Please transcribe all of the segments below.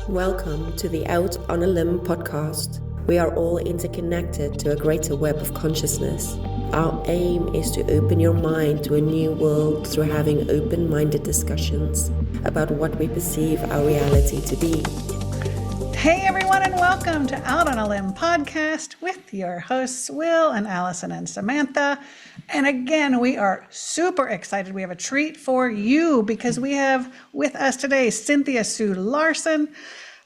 Welcome to the Out on a Limb podcast. We are all interconnected to a greater web of consciousness. Our aim is to open your mind to a new world through having open-minded discussions about what we perceive our reality to be. Hey everyone, and welcome to Out on a Limb podcast with your hosts Will and Allison and Samantha. And again, we are super excited. We have a treat for you because we have with us today Cynthia Sue Larson.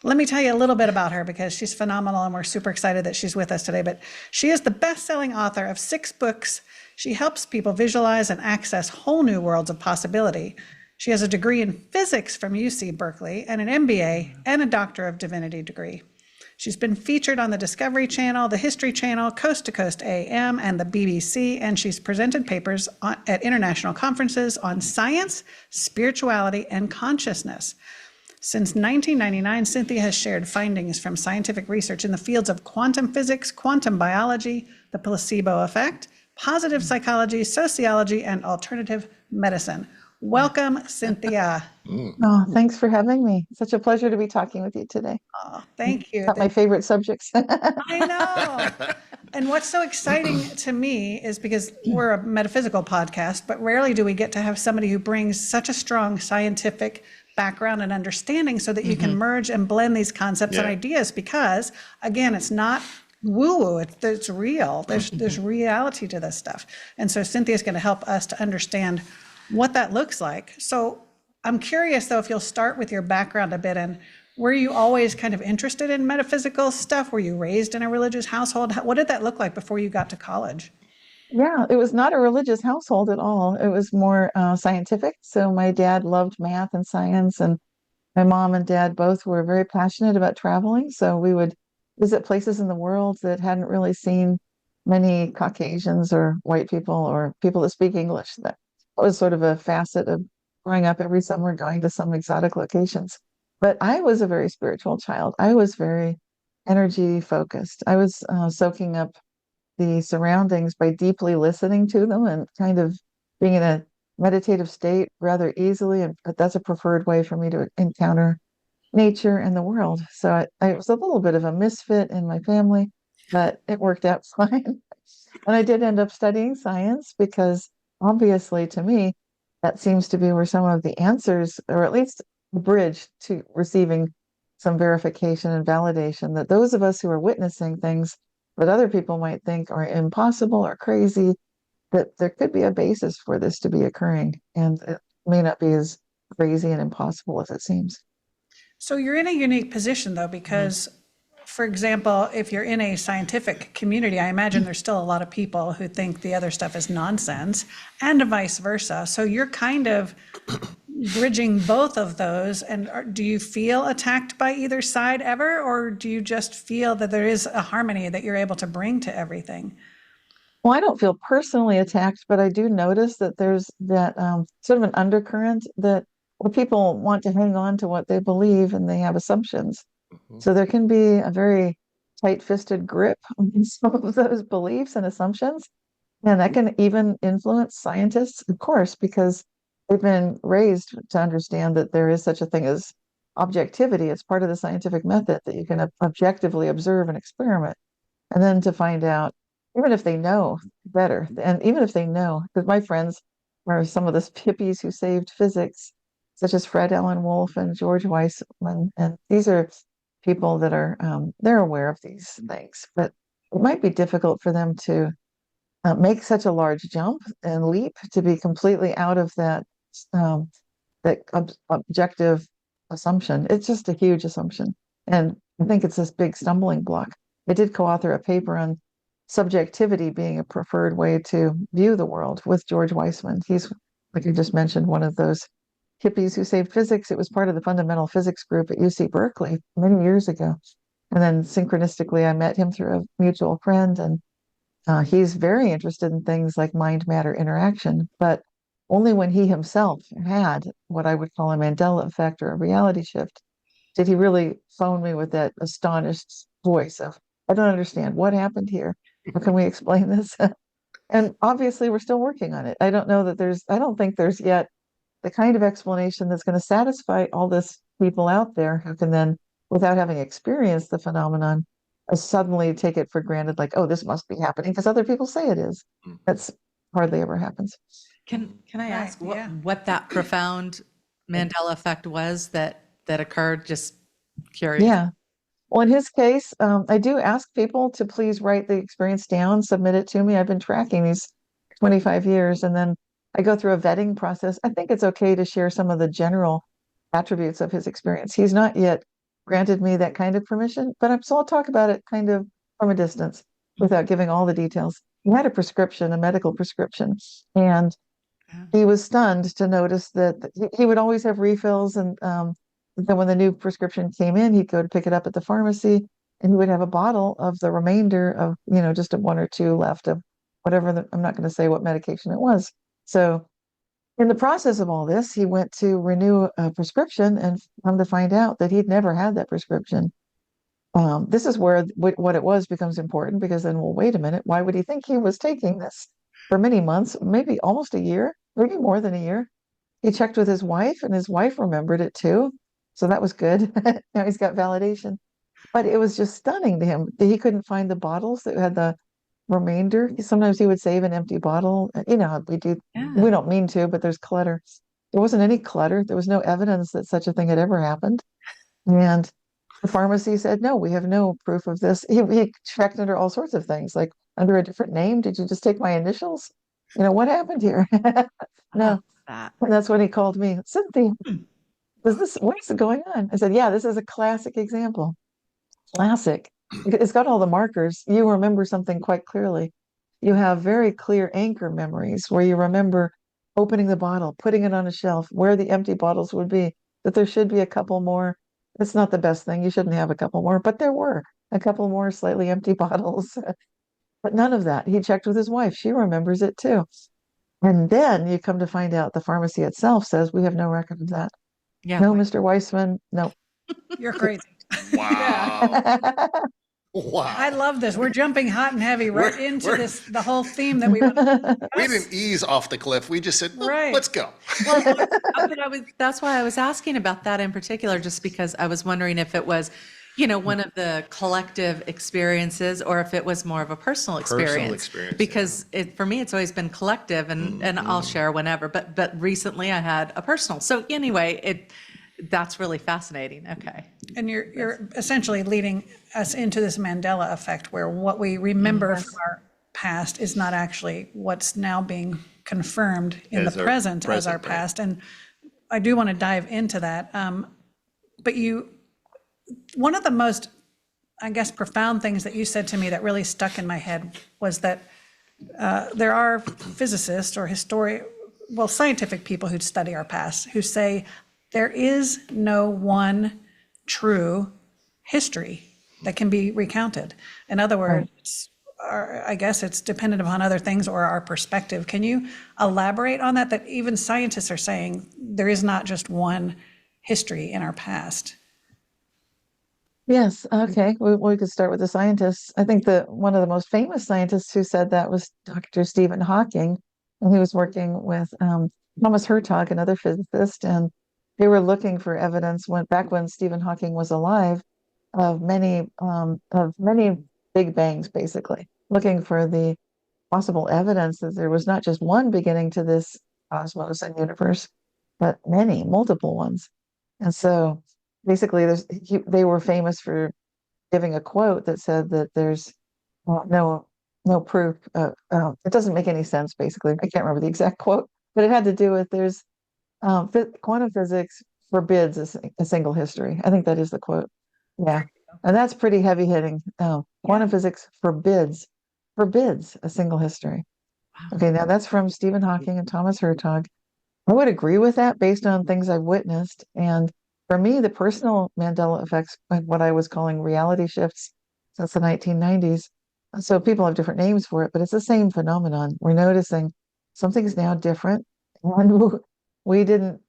Let me tell you a little bit about her because she's phenomenal and we're super excited that she's with us today. But she is the best-selling author of 6 books. She helps people visualize and access whole new worlds of possibility. She has a degree in physics from UC Berkeley and an MBA and a Doctor of Divinity degree. She's been featured on the Discovery Channel, the History Channel, Coast to Coast AM, and the BBC, and she's presented papers at international conferences on science, spirituality, and consciousness. Since 1999, Cynthia has shared findings from scientific research in the fields of quantum physics, quantum biology, the placebo effect, positive psychology, sociology, and alternative medicine. Welcome, Cynthia. Oh, thanks for having me. Such a pleasure to be talking with you today. Oh, thank you. Not my favorite subjects. I know. And what's so exciting to me is because we're a metaphysical podcast, but rarely do we get to have somebody who brings such a strong scientific background and understanding so that you can merge and blend these concepts and ideas because, again, it's not woo-woo, it's real. There's reality to this stuff. And so Cynthia's going to help us to understand what that looks like. So I'm curious, though, if you'll start with your background a bit. And were you always kind of interested in metaphysical stuff? Were you raised in a religious household? What did that look like before you got to college? Yeah, it was not a religious household at all. It was more scientific. So my dad loved math and science, and my mom and dad both were very passionate about traveling. So we would visit places in the world that hadn't really seen many Caucasians or white people or people that speak English. That was sort of a facet of growing up every summer, going to some exotic locations. But I was a very spiritual child. I was very energy focused. I was soaking up the surroundings by deeply listening to them and kind of being in a meditative state rather easily. And but that's a preferred way for me to encounter nature and the world. So I was a little bit of a misfit in my family, but it worked out fine. And I did end up studying science because obviously to me, that seems to be where some of the answers, or at least the bridge to receiving some verification and validation that those of us who are witnessing things that other people might think are impossible or crazy, that there could be a basis for this to be occurring. And it may not be as crazy and impossible as it seems. So you're in a unique position, though, because, for example, if you're in a scientific community, I imagine there's still a lot of people who think the other stuff is nonsense, and vice versa. So you're kind of bridging both of those. And do you feel attacked by either side ever, or do you just feel that there is a harmony that you're able to bring to everything? Well, I don't feel personally attacked, but I do notice that there's that sort of an undercurrent that where people want to hang on to what they believe and they have assumptions. So there can be a very tight-fisted grip on some of those beliefs and assumptions. And that can even influence scientists, of course, because they've been raised to understand that there is such a thing as objectivity. It's part of the scientific method that you can objectively observe and experiment. And then to find out, even if they know better, and even if they know, because my friends are some of the hippies who saved physics, such as Fred Allen Wolf and George Weissman, and these are people that are they're aware of these things, but it might be difficult for them to make such a large jump and leap to be completely out of that objective assumption. It's just a huge assumption, and I think it's this big stumbling block. I did co-author a paper on subjectivity being a preferred way to view the world with George Weissman. He's, like you just mentioned, one of those hippies who saved physics. It was part of the fundamental physics group at UC Berkeley many years ago. And then synchronistically, I met him through a mutual friend, and he's very interested in things like mind-matter interaction, but only when he himself had what I would call a Mandela effect or a reality shift did he really phone me with that astonished voice of, I don't understand what happened here. How can we explain this? And obviously, we're still working on it. I don't think there's yet the kind of explanation that's going to satisfy all this people out there who can then without having experienced the phenomenon, suddenly take it for granted, like, oh, this must be happening because other people say it is. That's hardly ever happens. Can I ask yeah. what that profound Mandela effect was that occurred? Just curious. Yeah. Well, in his case, I do ask people to please write the experience down, submit it to me. I've been tracking these 25 years, and then I go through a vetting process. I think it's okay to share some of the general attributes of his experience. He's not yet granted me that kind of permission, but so I'll talk about it kind of from a distance without giving all the details. He had a prescription, a medical prescription, and he was stunned to notice that he would always have refills, and then when the new prescription came in, he'd go to pick it up at the pharmacy, and he would have a bottle of the remainder of, just a one or two left of whatever. I'm not going to say what medication it was. So in the process of all this, he went to renew a prescription and come to find out that he'd never had that prescription. This is where what it was becomes important, because then, well, wait a minute, why would he think he was taking this for many months, maybe almost a year, maybe more than a year? He checked with his wife, and his wife remembered it too. So that was good. Now he's got validation. But it was just stunning to him that he couldn't find the bottles that had the remainder. Sometimes he would save an empty bottle. You know how we do. Yeah. We don't mean to, but there's clutter. There wasn't any clutter. There was no evidence that such a thing had ever happened. And the pharmacy said, no, we have no proof of this. He checked under all sorts of things, like under a different name. Did you just take my initials? What happened here? No. That. And that's when he called me, Cynthia, what is going on? I said, yeah, this is a classic example. Classic. It's got all the markers. You remember something quite clearly. You have very clear anchor memories where you remember opening the bottle, putting it on a shelf, where the empty bottles would be, that there should be a couple more. It's not the best thing. You shouldn't have a couple more, but there were a couple more slightly empty bottles. But none of that. He checked with his wife. She remembers it too. And then you come to find out the pharmacy itself says, we have no record of that. Yeah. No, Mr. Weissman, no. You're crazy. Wow. Wow. I love this. We're jumping hot and heavy right into the whole theme that we want to We didn't ease off the cliff. We just said, well, Right. let's go. Well, that's why I was asking about that in particular, just because I was wondering if it was, one of the collective experiences, or if it was more of a personal experience. experience, Because for me, it's always been collective, and I'll share whenever. But recently, I had a personal. So anyway, that's really fascinating. Okay. And you're essentially leading us into this Mandela effect, where what we remember from our past is not actually what's now being confirmed in As the our present as our present, right. past. And I do want to dive into that. But one of the most, I guess, profound things that you said to me that really stuck in my head was that there are physicists or scientific people who study our past who say there is no one true history that can be recounted. In other words, I guess it's dependent upon other things or our perspective. Can you elaborate on that? That even scientists are saying there is not just one history in our past. Yes, okay. We could start with the scientists. I think that one of the most famous scientists who said that was Dr. Stephen Hawking, and he was working with Thomas Hertog, another physicist, and they were looking for evidence back when Stephen Hawking was alive of many big bangs, basically, looking for the possible evidence that there was not just one beginning to this cosmos and universe, but multiple ones. And so basically, they were famous for giving a quote that said that there's no proof. It doesn't make any sense, basically. I can't remember the exact quote, but it had to do with quantum physics forbids a single history. I think that is the quote. Yeah. And that's pretty heavy hitting. Quantum physics forbids a single history. Okay, now that's from Stephen Hawking and Thomas Hertog. I would agree with that based on things I've witnessed. And for me, the personal Mandela effects, what I was calling reality shifts since the 1990s. So people have different names for it, but it's the same phenomenon. We're noticing something's now different. And we didn't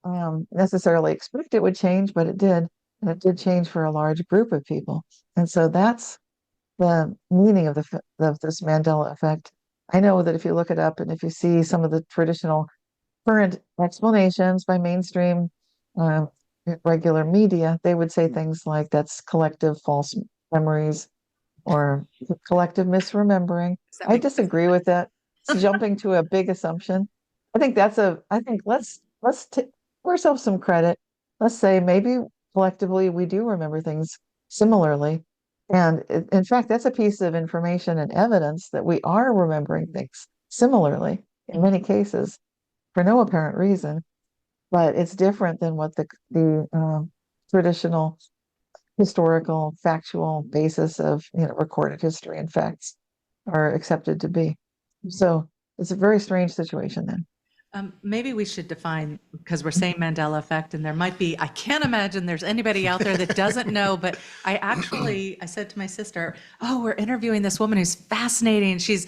necessarily expect it would change, but it did. And it did change for a large group of people. And so that's the meaning of this Mandela effect. I know that if you look it up and if you see some of the traditional current explanations by mainstream regular media, they would say things like that's collective false memories or collective misremembering. Does that I make disagree with that. It's jumping to a big assumption. I think give ourselves some credit. Let's say maybe collectively we do remember things similarly. And in fact, that's a piece of information and evidence that we are remembering things similarly in many cases for no apparent reason, but it's different than what the traditional historical factual basis of recorded history and facts are accepted to be. So it's a very strange situation then. Maybe we should define, because we're saying Mandela effect, and there might be, I can't imagine there's anybody out there that doesn't know, but I said to my sister, oh, we're interviewing this woman who's fascinating. She's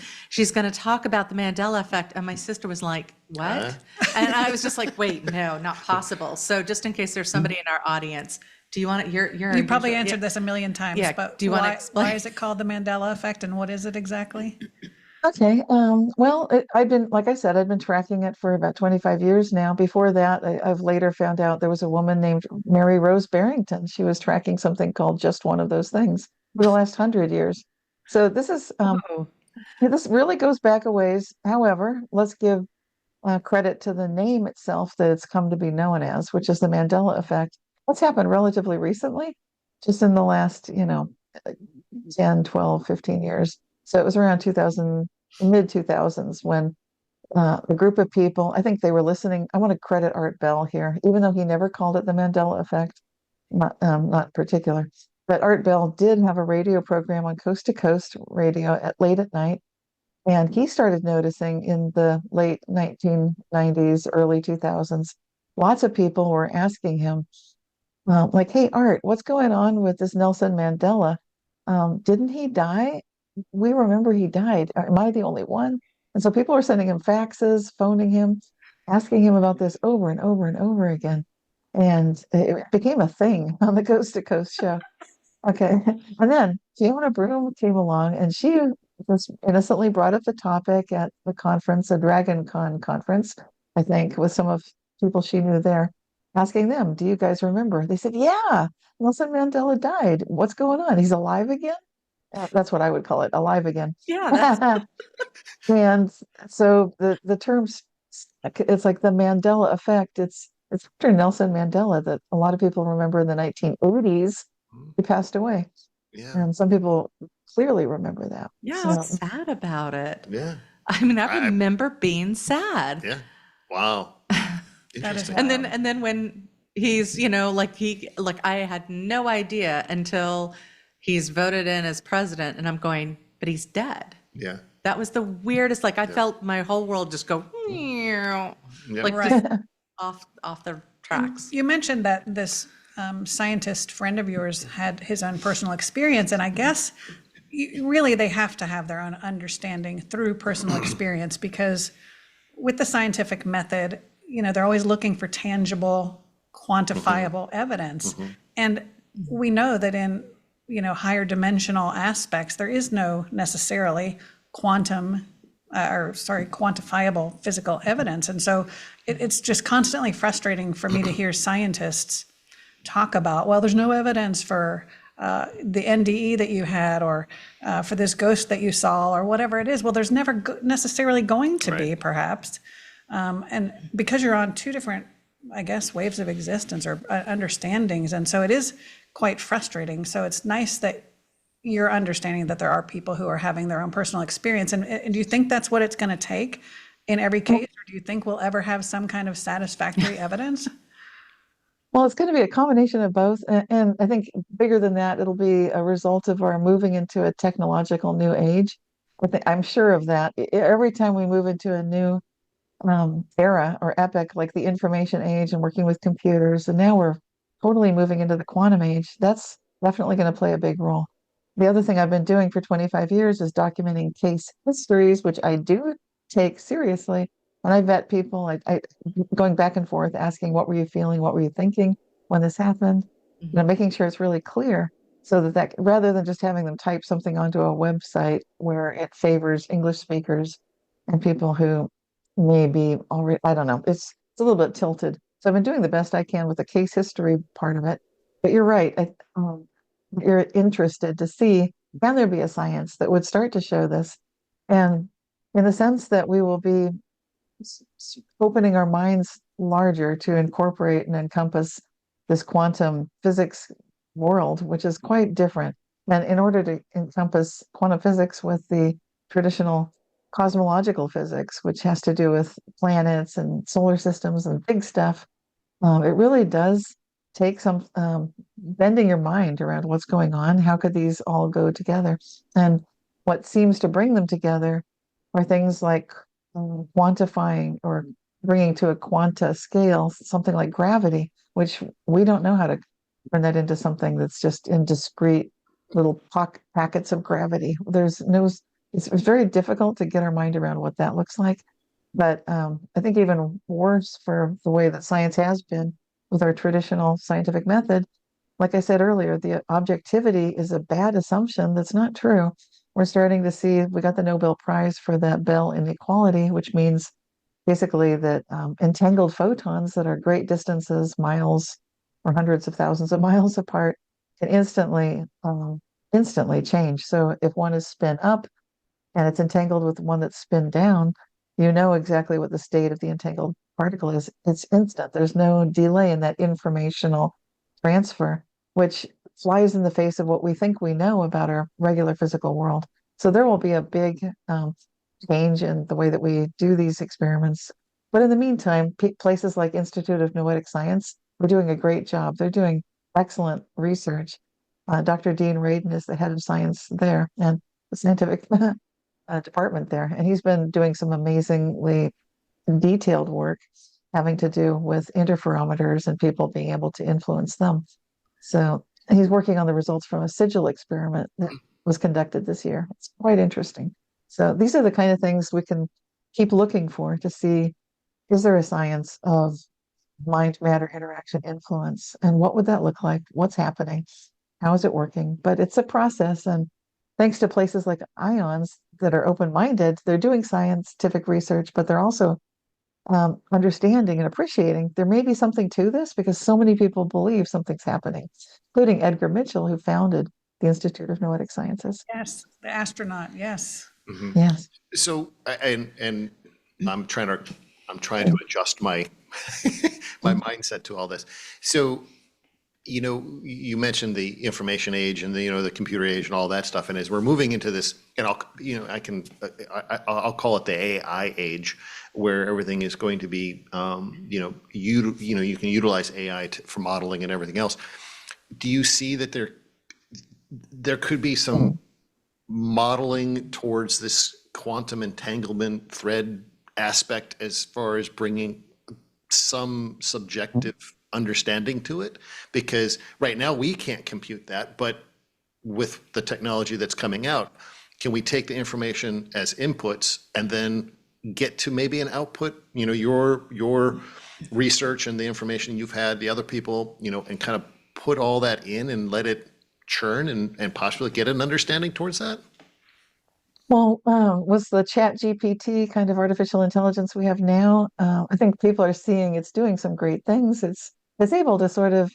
going to talk about the Mandela effect. And my sister was like, what? And I was just like, wait, no, not possible. So just in case there's somebody in our audience, do you want to, You probably answered this a million times, Yeah, but do you want to explain? why is it called the Mandela effect and what is it exactly? Okay. Well, like I said, I've been tracking it for about 25 years now. Before that, I've later found out there was a woman named Mary Rose Barrington. She was tracking something called just one of those things for the last 100 years. So this really goes back a ways. However, let's give credit to the name itself that it's come to be known as, which is the Mandela effect. What's happened relatively recently, just in the last, 10, 12, 15 years. So it was around mid 2000s when a group of people, I think they were listening. I want to credit Art Bell here, even though he never called it the Mandela effect, not particular. But Art Bell did have a radio program on Coast to Coast radio late at night. And he started noticing in the late 1990s, early 2000s, lots of people were asking him, like, hey, Art, what's going on with this Nelson Mandela? Didn't he die? We remember he died. Am I the only one? And so people were sending him faxes, phoning him, asking him about this over and over and over again. And it became a thing on the Coast to Coast show. Okay. And then Fiona Broom came along and she just innocently brought up the topic at the conference, a Dragon Con conference, I think, with some of people she knew there, asking them, do you guys remember? They said, yeah, Nelson Mandela died. What's going on? He's alive again? That's what I would call it, alive again. Yeah, that's And so the terms, it's like the Mandela effect. It's after Nelson Mandela that a lot of people remember in the 1980s, he passed away. Yeah. And some people clearly remember that. yeah, So, I was sad about it. Yeah. I mean, I remember being sad. Yeah. Wow. That is Interesting. And then when he's, I had no idea until he's voted in as president, and I'm going, but he's dead. Yeah. That was the weirdest. Like I felt my whole world just go, Yeah. like Right. just off the tracks. You mentioned that this scientist friend of yours had his own personal experience, and I guess really they have to have their own understanding through personal experience, because with the scientific method, they're always looking for tangible, quantifiable evidence. And we know that in, higher dimensional aspects, there is no necessarily quantifiable physical evidence. And so it's just constantly frustrating for me to hear scientists talk about, well, there's no evidence for the NDE that you had, or for this ghost that you saw, or whatever it is. Well, there's never necessarily going to be, perhaps. And because you're on two different, I guess, waves of existence or understandings. And so it is quite frustrating. So it's nice that you're understanding that there are people who are having their own personal experience. And do you think that's what it's going to take in every case? Or do you think we'll ever have some kind of satisfactory evidence? well, it's going to be a combination of both. And I think bigger than that, it'll be a result of our moving into a technological new age. I'm sure of that. Every time we move into a new era or epoch, like the information age and working with computers, and now we're totally moving into the quantum age, that's definitely going to play a big role. The other thing I've been doing for 25 years is documenting case histories, which I do take seriously. And I vet people, I going back and forth, asking, what were you feeling? What were you thinking when this happened? Making sure it's really clear, so that rather than just having them type something onto a website where it favors English speakers and people who may be already, I don't know, it's a little bit tilted. So I've been doing the best I can with the case history part of it. But you're right. You're interested to see, can there be a science that would start to show this? And in the sense that we will be opening our minds larger to incorporate and encompass this quantum physics world, which is quite different. And in order to encompass quantum physics with the traditional cosmological physics, which has to do with planets and solar systems and big stuff, it really does take some bending your mind around what's going on. How could these all go together? And what seems to bring them together are things like quantifying or bringing to a quanta scale something like gravity, which we don't know how to turn that into something that's just in discrete little packets of gravity. It's very difficult to get our mind around what that looks like. But I think even worse for the way that science has been with our traditional scientific method, like I said earlier, the objectivity is a bad assumption that's not true. We're starting to see, we got the Nobel Prize for that Bell inequality, which means basically that entangled photons that are great distances, miles or hundreds of thousands of miles apart, can instantly change. So if one is spin up and it's entangled with one that's spin down, you know exactly what the state of the entangled particle is. It's instant. There's no delay in that informational transfer, which flies in the face of what we think we know about our regular physical world. So there will be a big change in the way that we do these experiments. But in the meantime, places like Institute of Noetic Science are doing a great job. They're doing excellent research. Dr. Dean Radin is the head of science there and the scientific department there. And he's been doing some amazingly detailed work having to do with interferometers and people being able to influence them. So he's working on the results from a sigil experiment that was conducted this year. It's quite interesting. So these are the kind of things we can keep looking for to see, is there a science of mind-matter interaction influence? And what would that look like? What's happening? How is it working? But it's a process. And thanks to places like IONS that are open-minded, they're doing scientific research, but they're also understanding and appreciating there may be something to this because so many people believe something's happening, including Edgar Mitchell, who founded the Institute of Noetic Sciences. Yes, the astronaut. Yes. Mhm. Yes. So, and I'm trying to adjust my my mindset to all this. So, you mentioned the information age and the computer age and all that stuff. And as we're moving into this, and I'll call it the AI age, where everything is going to be, you can utilize AI for modeling and everything else. Do you see that there could be some modeling towards this quantum entanglement thread aspect as far as bringing some subjective understanding to it? Because right now we can't compute that, but with the technology that's coming out, can we take the information as inputs and then get to maybe an output, your research and the information you've had, the other people, and kind of put all that in and let it churn and possibly get an understanding towards that? Well, with the Chat GPT kind of artificial intelligence we have now, I think people are seeing it's doing some great things. It's able to sort of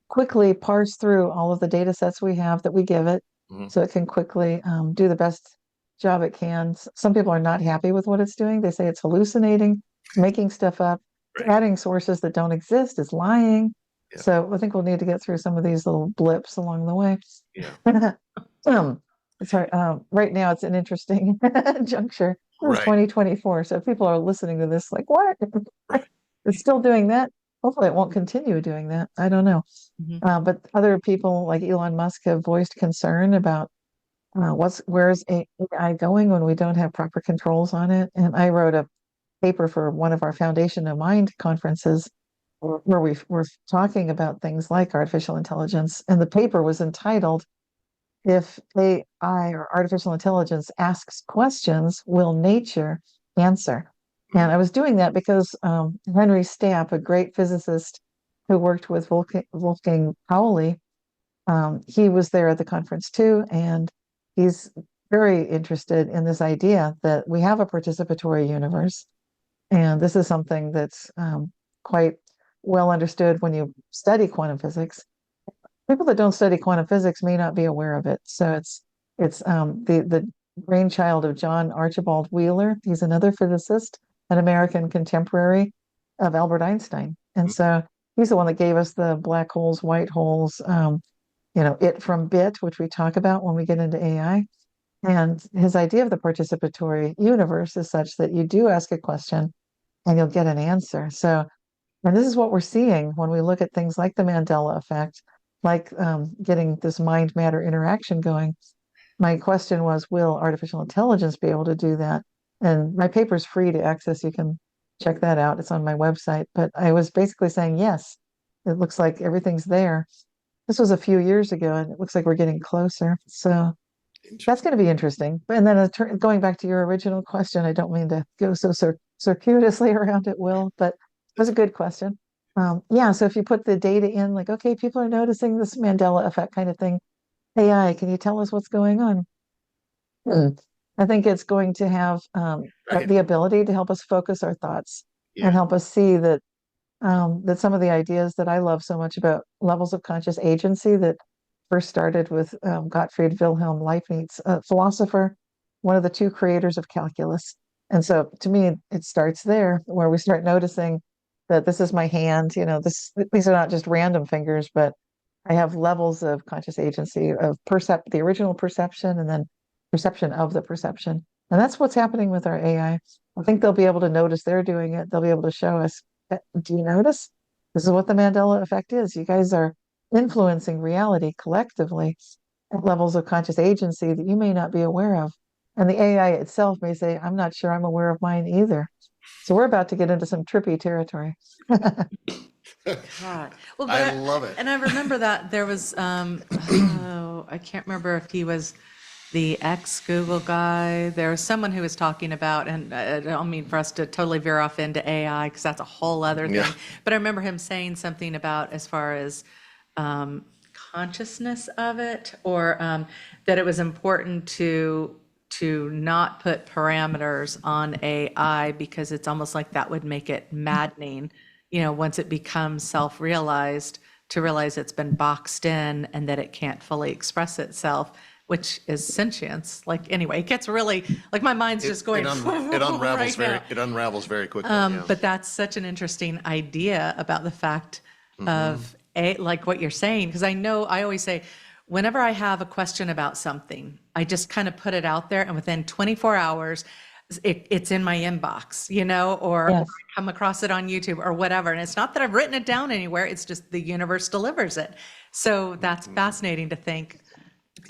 quickly parse through all of the data sets we have that we give it, so it can quickly do the best job it can. Some people are not happy with what it's doing. They say it's hallucinating, it's making stuff up, Right. adding sources that don't exist, it's lying. Yeah. So I think we'll need to get through some of these little blips along the way. Yeah. Sorry, right now it's an interesting juncture. It's Right. 2024, so people are listening to this like, what? It's still doing that. Hopefully it won't continue doing that. I don't know. But other people like Elon Musk have voiced concern about where's AI going when we don't have proper controls on it. And I wrote a paper for one of our Foundation of Mind conferences where we were talking about things like artificial intelligence. And the paper was entitled, "If AI or artificial intelligence asks questions, will nature answer?" And I was doing that because Henry Stapp, a great physicist who worked with Wolfgang Pauli, he was there at the conference too, and he's very interested in this idea that we have a participatory universe. And this is something that's quite well understood when you study quantum physics. People that don't study quantum physics may not be aware of it. So it's the brainchild of John Archibald Wheeler. He's another physicist, an American contemporary of Albert Einstein. And so he's the one that gave us the black holes, white holes, it from bit, which we talk about when we get into AI. And his idea of the participatory universe is such that you do ask a question and you'll get an answer. So, and this is what we're seeing when we look at things like the Mandela effect, like getting this mind matter interaction going. My question was, will artificial intelligence be able to do that? And my paper is free to access. You can check that out. It's on my website. But I was basically saying, yes, it looks like everything's there. This was a few years ago, and it looks like we're getting closer. So that's going to be interesting. And then going back to your original question, I don't mean to go so circuitously around it, Will, but it was a good question. Yeah, so if you put the data in, like, okay, people are noticing this Mandela effect kind of thing. AI, can you tell us what's going on? I think it's going to have the ability to help us focus our thoughts and help us see that that some of the ideas that I love so much about levels of conscious agency that first started with Gottfried Wilhelm Leibniz, a philosopher, one of the two creators of calculus. And so to me, it starts there where we start noticing that this is my hand, these are not just random fingers, but I have levels of conscious agency of the original perception and then perception of the perception. And that's what's happening with our AI. I think they'll be able to notice they're doing it. They'll be able to show us, do you notice? This is what the Mandela effect is. You guys are influencing reality collectively at levels of conscious agency that you may not be aware of. And the AI itself may say, I'm not sure I'm aware of mine either. So we're about to get into some trippy territory. God. Well, I love it. And I remember that there was, I can't remember if he was the ex-Google guy. There was someone who was talking about, and I don't mean for us to totally veer off into AI because that's a whole other thing. Yeah. But I remember him saying something about as far as consciousness of it, or that it was important to not put parameters on AI because it's almost like that would make it maddening, once it becomes self-realized, to realize it's been boxed in and that it can't fully express itself, which is sentience. Like, anyway, it gets really, like, my mind's just going. It unravels right it unravels very quickly. But that's such an interesting idea about the fact of like what you're saying, because I always say, whenever I have a question about something, I just kind of put it out there, and within 24 hours, it's in my inbox, or Yes. I come across it on YouTube or whatever. And it's not that I've written it down anywhere. It's just the universe delivers it. So that's fascinating to think,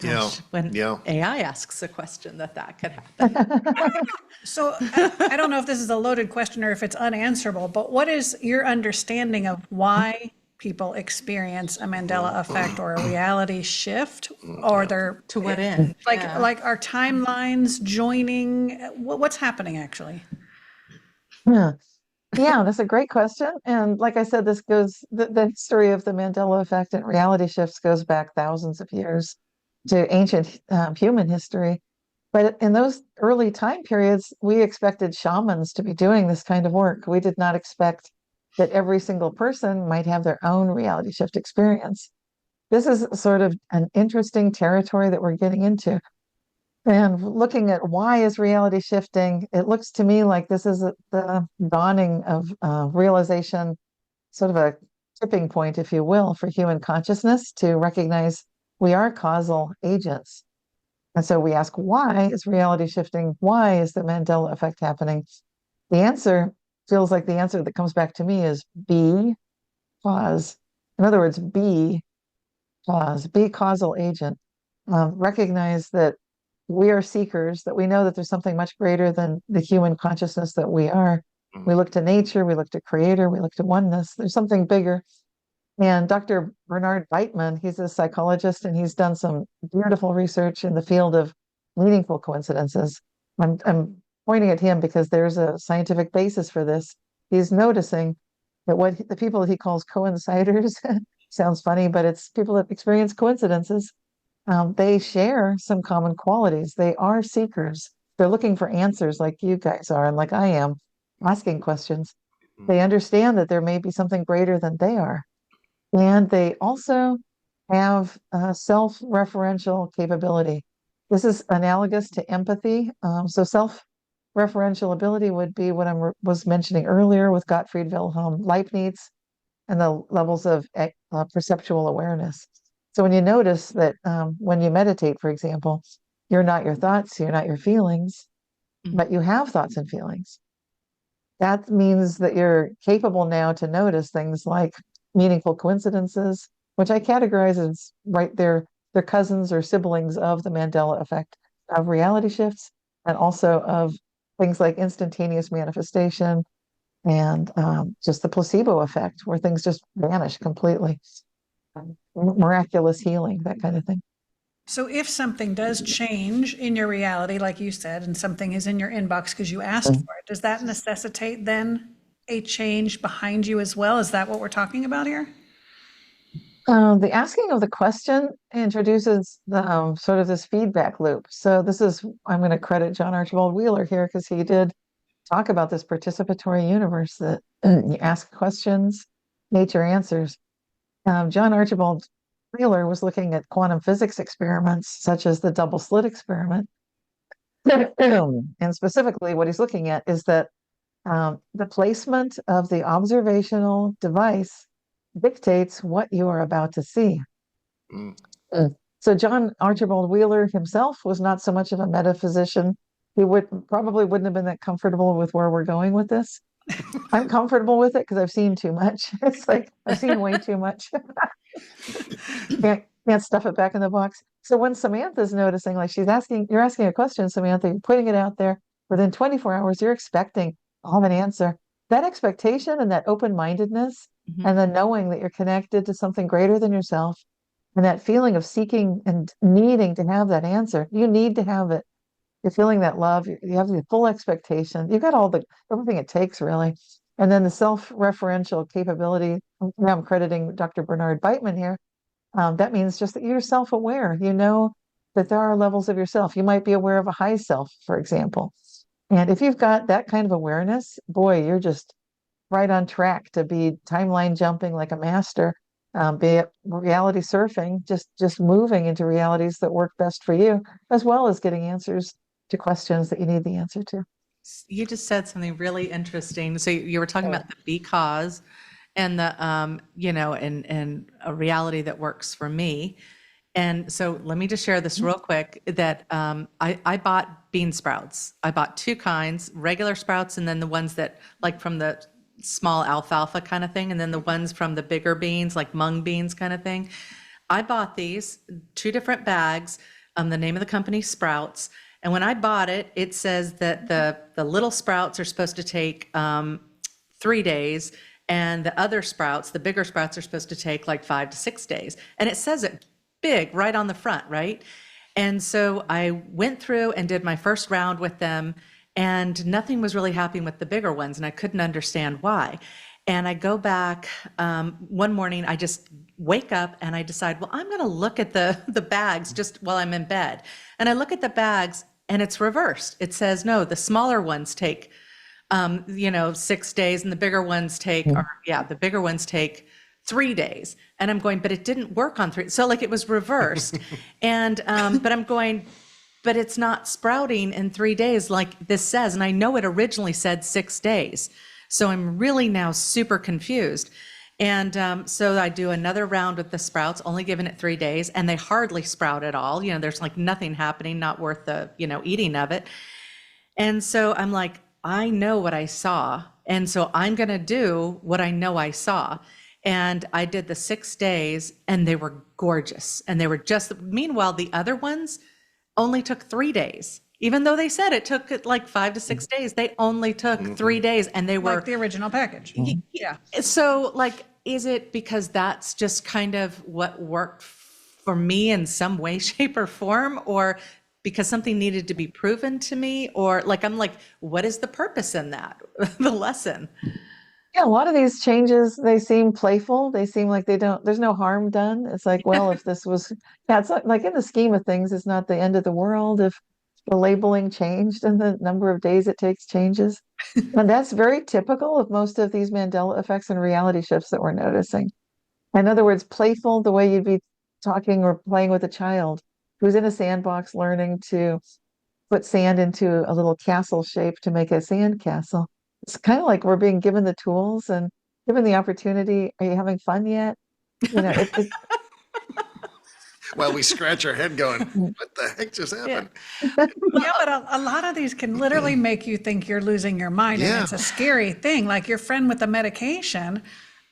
gosh, when AI asks a question that could happen. So I don't know if this is a loaded question or if it's unanswerable, but what is your understanding of why people experience a Mandela effect or a reality shift, or they're To what end? like Yeah. like our timelines joining? What's happening actually? Yeah. Yeah, that's a great question. And like I said, the history of the Mandela effect and reality shifts goes back thousands of years to ancient human history. But in those early time periods, we expected shamans to be doing this kind of work. We did not expect that every single person might have their own reality shift experience. This is sort of an interesting territory that we're getting into. And looking at why is reality shifting, it looks to me like this is the dawning of realization, sort of a tipping point, if you will, for human consciousness to recognize we are causal agents. And so we ask, why is reality shifting? Why is the Mandela effect happening? The answer feels like the answer that comes back to me is be cause. In other words, be cause, be causal agent. Recognize that we are seekers, that we know that there's something much greater than the human consciousness that we are. We look to nature, we look to creator, we look to oneness. There's something bigger. And Dr. Bernard Beitman, he's a psychologist, and he's done some beautiful research in the field of meaningful coincidences. I'm pointing at him because there's a scientific basis for this. He's noticing that the people that he calls coinciders, sounds funny, but it's people that experience coincidences. They share some common qualities. They are seekers. They're looking for answers like you guys are, and like I am, asking questions. They understand that there may be something greater than they are. And they also have self-referential capability. This is analogous to empathy. So self-referential ability would be what I was mentioning earlier with Gottfried Wilhelm Leibniz and the levels of perceptual awareness. So when you notice that when you meditate, for example, you're not your thoughts, you're not your feelings, but you have thoughts and feelings. That means that you're capable now to notice things like meaningful coincidences, which I categorize as right there, they're cousins or siblings of the Mandela effect of reality shifts, and also of things like instantaneous manifestation and just the placebo effect, where things just vanish completely, miraculous healing, that kind of thing. So if something does change in your reality, like you said, and something is in your inbox because you asked for it, does that necessitate then a change behind you as well? Is that what we're talking about here? The asking of the question introduces the sort of this feedback loop. So this is, I'm going to credit John Archibald Wheeler here because he did talk about this participatory universe that you ask questions, nature answers. John Archibald Wheeler was looking at quantum physics experiments, such as the double slit experiment. And specifically, what he's looking at is that the placement of the observational device dictates what you are about to see. So John Archibald Wheeler himself was not so much of a metaphysician. He probably wouldn't have been that comfortable with where we're going with this. I'm comfortable with it because I've seen too much. It's like I've seen way too much. Can't stuff it back in the box. So when Samantha's noticing, like you're asking a question, Samantha, you're putting it out there. Within 24 hours, you're expecting I'll have an answer. That expectation and that open-mindedness and the knowing that you're connected to something greater than yourself and that feeling of seeking and needing to have that answer, you need to have it. You're feeling that love. You have the full expectation. You've got everything it takes, really. And then the self-referential capability. I'm crediting Dr. Bernard Beitman here. That means just that you're self-aware. You know that there are levels of yourself. You might be aware of a high self, for example. And if you've got that kind of awareness, boy, you're just right on track to be timeline jumping like a master, be it reality surfing, just moving into realities that work best for you, as well as getting answers to questions that you need the answer to. You just said something really interesting. So you were talking about the because and the, and a reality that works for me. And so let me just share this real quick that I bought bean sprouts. I bought two kinds, regular sprouts, and then the ones that like from the small alfalfa kind of thing, and then the ones from the bigger beans, like mung beans kind of thing. I bought these, two different bags, the name of the company, Sprouts. And when I bought it, it says that the little sprouts are supposed to take 3 days, and the other sprouts, the bigger sprouts, are supposed to take like 5 to 6 days. And it says it big right on the front, right? And so I went through and did my first round with them, and nothing was really happening with the bigger ones, and I couldn't understand why. And I go back one morning, I just wake up and I decide, well, I'm going to look at the bags just while I'm in bed. And I look at the bags and it's reversed. It says, no, the smaller ones take, 6 days, and the bigger ones take, the bigger ones take 3 days. And I'm going, but it didn't work on 3. So like it was reversed. And, but I'm going, but it's not sprouting in 3 days like this says. And I know it originally said 6 days. So I'm really now super confused. And so I do another round with the sprouts, only giving it 3 days, and they hardly sprout at all. There's like nothing happening, not worth the, eating of it. And so I'm like, I know what I saw. And so I'm going to do what I know I saw. And I did the 6 days, and they were gorgeous. And they were meanwhile, the other ones only took 3 days. Even though they said it took like 5 to 6 days, they only took 3 days, and they were like the original package. Yeah. So like, is it because that's just kind of what worked for me in some way, shape, or form, or because something needed to be proven to me, or like, I'm like, what is the purpose in that, the lesson? Yeah, a lot of these changes, they seem playful. They seem like there's no harm done. It's like, well, if this was, it's like in the scheme of things, it's not the end of the world. If the labeling changed and the number of days it takes changes. And that's very typical of most of these Mandela effects and reality shifts that we're noticing. In other words, playful, the way you'd be talking or playing with a child who's in a sandbox learning to put sand into a little castle shape to make a sand castle. It's kind of like we're being given the tools and given the opportunity. Are you having fun yet? You know, While we scratch our head going, what the heck just happened? Yeah, but a lot of these can literally make you think you're losing your mind, and Yeah. it's a scary thing. Like your friend with the medication.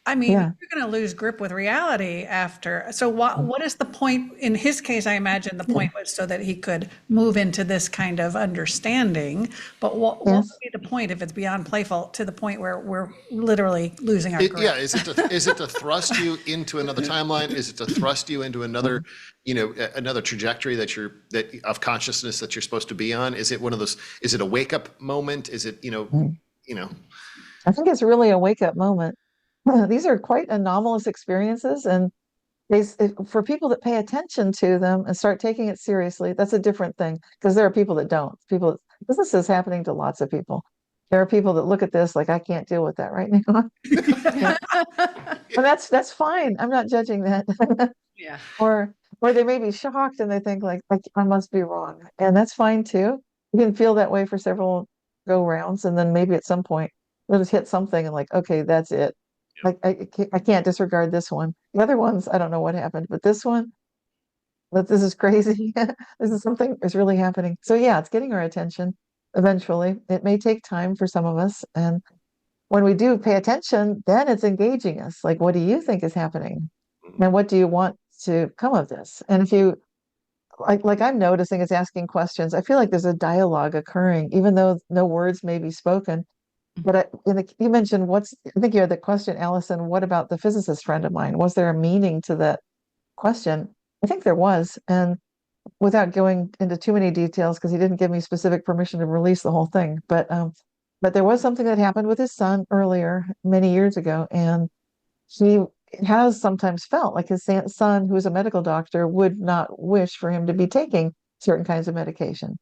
I mean, Yeah. you're going to lose grip with reality after. So what is the point? In his case, I imagine the point was so that he could move into this kind of understanding. But what would Yes. be the point if it's beyond playful to the point where we're literally losing our grip? Yeah, is it to thrust you into another timeline? Is it to thrust you into another, another trajectory that of consciousness that you're supposed to be on? Is it one of those? Is it a wake up moment? Is it I think it's really a wake up moment. These are quite anomalous experiences, and for people that pay attention to them and start taking it seriously, that's a different thing because there are people that don't. This is happening to lots of people. There are people that look at this like, I can't deal with that right now. And that's fine. I'm not judging that. Yeah. Or they may be shocked and they think like, I must be wrong. And that's fine too. You can feel that way for several go rounds, and then maybe at some point you'll just hit something and like, okay, that's it. Like I can't disregard this one. The other ones, I don't know what happened, but this one, this is crazy. This is something is really happening. So yeah, it's getting our attention eventually. It may take time for some of us. And when we do pay attention, then it's engaging us. Like, what do you think is happening? And what do you want to come of this? And if you like I'm noticing is asking questions. I feel like there's a dialogue occurring, even though no words may be spoken. But you mentioned I think you had the question, Allison, what about the physicist friend of mine? Was there a meaning to that question? I think there was. And without going into too many details, because he didn't give me specific permission to release the whole thing, but there was something that happened with his son earlier, many years ago. And he has sometimes felt like his son, who's a medical doctor, would not wish for him to be taking certain kinds of medication.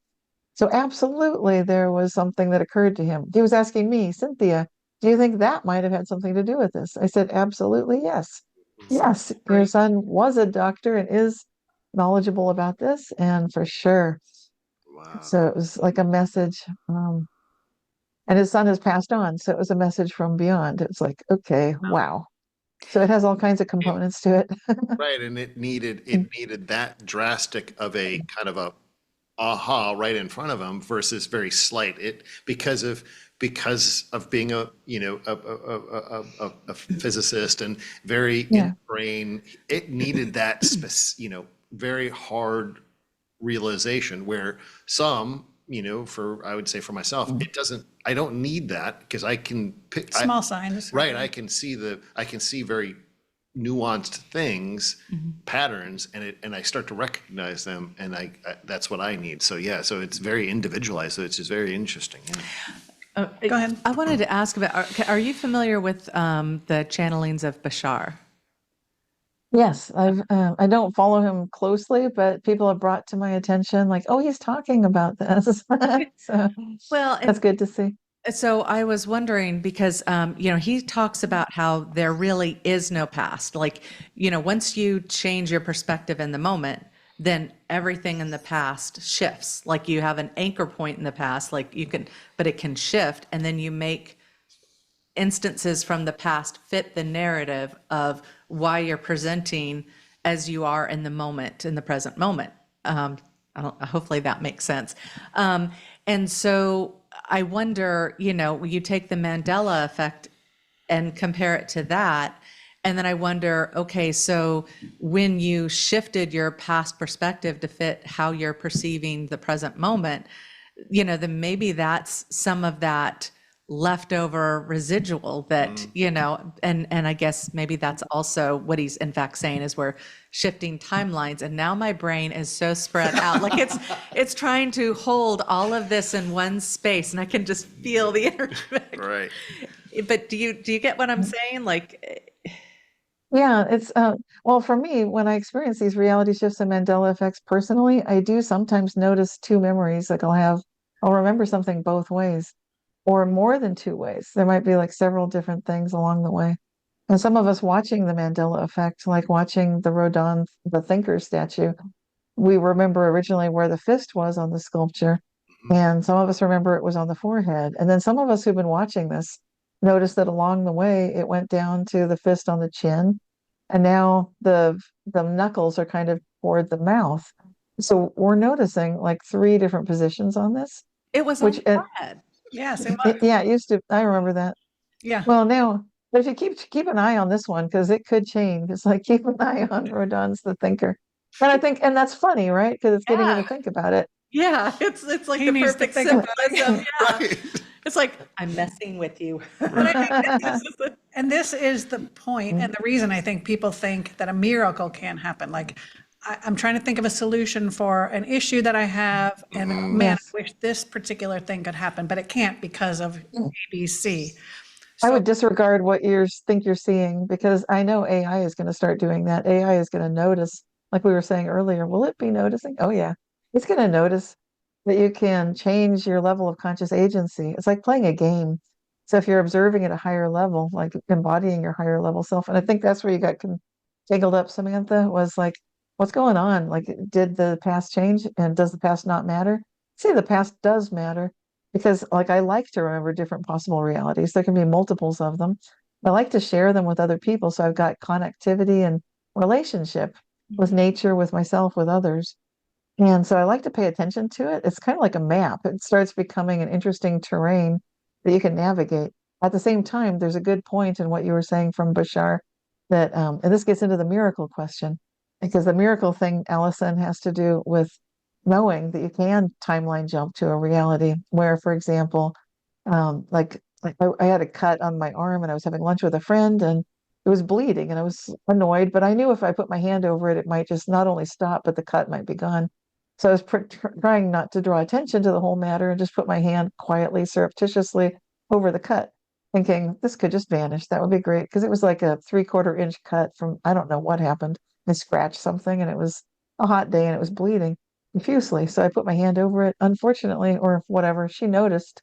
So absolutely, there was something that occurred to him. He was asking me, Cynthia, do you think that might have had something to do with this? I said, absolutely, yes. Yes, your son was a doctor and is knowledgeable about this, and for sure. Wow. So it was like a message. And his son has passed on, so it was a message from beyond. It was like, okay, wow. So it has all kinds of components to it. Right, and it needed that drastic of a kind of a aha right in front of him versus very slight. Because of being a physicist and very in brain, it needed that very hard realization where some, I would say for myself, I don't need that because I can pick Small signs. right. I can see very nuanced things, patterns, and I start to recognize them, and I that's what I need. So yeah, so it's very individualized. So it's just very interesting. Yeah. Go ahead. I wanted to ask about, are you familiar with the channelings of Bashar? Yes, I don't follow him closely, but people have brought to my attention like, oh, he's talking about this. So Well, that's good to see. so I was wondering because, he talks about how there really is no past. Like, once you change your perspective in the moment, then everything in the past shifts. Like you have an anchor point in the past, but it can shift. And then you make instances from the past fit the narrative of why you're presenting as you are in the moment, in the present moment. Hopefully that makes sense. And so I wonder, you take the Mandela effect and compare it to that. And then I wonder, okay, so when you shifted your past perspective to fit how you're perceiving the present moment, then maybe that's some of that leftover residual that, and I guess maybe that's also what he's in fact saying is we're shifting timelines. And now my brain is so spread out, like it's trying to hold all of this in one space, and I can just feel the energy. Right. But do you get what I'm saying? Like, Yeah, it's Well, for me, when I experience these reality shifts and Mandela effects personally, I do sometimes notice two memories. Like I'll remember something both ways or more than two ways. There might be like several different things along the way. And some of us watching the Mandela effect, like watching the Rodin, the thinker statue, we remember originally where the fist was on the sculpture. And some of us remember it was on the forehead. And then some of us who've been watching this noticed that along the way, it went down to the fist on the chin. And now the knuckles are kind of toward the mouth. So we're noticing like three different positions on this, It was on which the forehead. Yes, it was. yeah, it used to, I remember that. Yeah. Well, now, but if you keep an eye on this one, because it could change. It's like keep an eye on Rodin's The Thinker. And I think, and that's funny, right? Because it's getting you to Yeah. think about it. Yeah, it's like He the needs to perfect think about it. symbolism. Yeah. Right. It's like, I'm messing with you. And this is the point, and the reason I think people think that a miracle can't happen. Like, I'm trying to think of a solution for an issue that I have, and man, Yes. I wish this particular thing could happen, but it can't because of ABC. I So, would disregard what you think you're seeing because I know AI is going to start doing that. AI is going to notice, like we were saying earlier. Will it be noticing? Oh, yeah. It's going to notice that you can change your level of conscious agency. It's like playing a game. So if you're observing at a higher level, like embodying your higher level self, and I think that's where you got tangled up, Samantha, was like, what's going on? Like, did the past change and does the past not matter? See, the past does matter because like I like to remember different possible realities. There can be multiples of them. I like to share them with other people. So I've got connectivity and relationship with nature, with myself, with others. And so I like to pay attention to it. It's kind of like a map. It starts becoming an interesting terrain that you can navigate. At the same time, there's a good point in what you were saying from Bashar that, and this gets into the miracle question, because the miracle thing, Allison, has to do with knowing that you can timeline jump to a reality where, for example, I had a cut on my arm and I was having lunch with a friend and it was bleeding and I was annoyed, but I knew if I put my hand over it, it might just not only stop, but the cut might be gone. So I was trying not to draw attention to the whole matter and just put my hand quietly, surreptitiously over the cut, thinking this could just vanish. That would be great because it was like a 3/4 inch cut from I don't know what happened. I scratched something and it was a hot day and it was bleeding profusely. So I put my hand over it. Unfortunately, or whatever, she noticed,